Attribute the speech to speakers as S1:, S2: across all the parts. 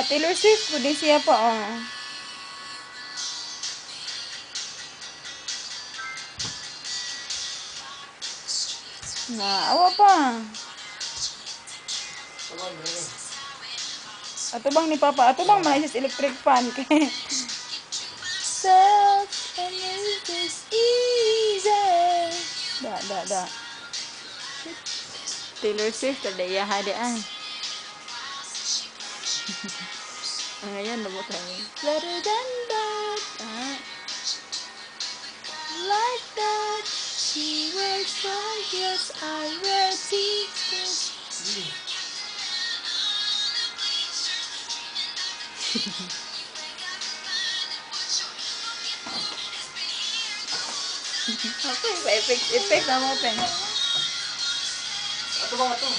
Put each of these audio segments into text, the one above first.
S1: Taylor Swift po din siya pa, oh. Awa pa. Ato bang ni Papa? Ato bang manaisis electric fan? Self and it is easy. Da. Taylor Swift, ada ya hadaan. Ngayon, lubot tayo. Better than that. Like that. She wears like yes, I wear t-shirts. Okay, effect na mo, Pen.
S2: Ato ba ito?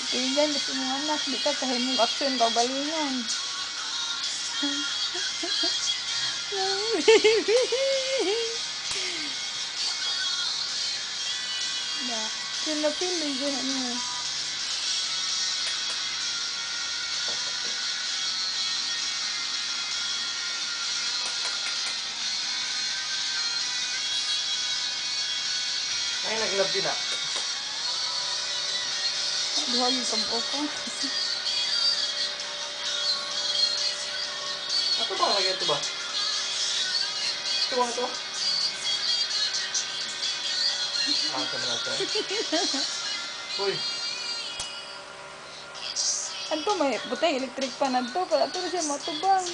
S1: Tingnan, gusto mo anak, di ka kahit mong action ka balingon. Pinapili dyan ano.
S2: Ay, naglab din ah.
S1: Duhag yung kampo ko.
S2: Ato ba lagi ito ba? Ito ba ito? Ito na ito. Uy.
S1: Ano may butay electric pan na to. Para ito na siya matubang.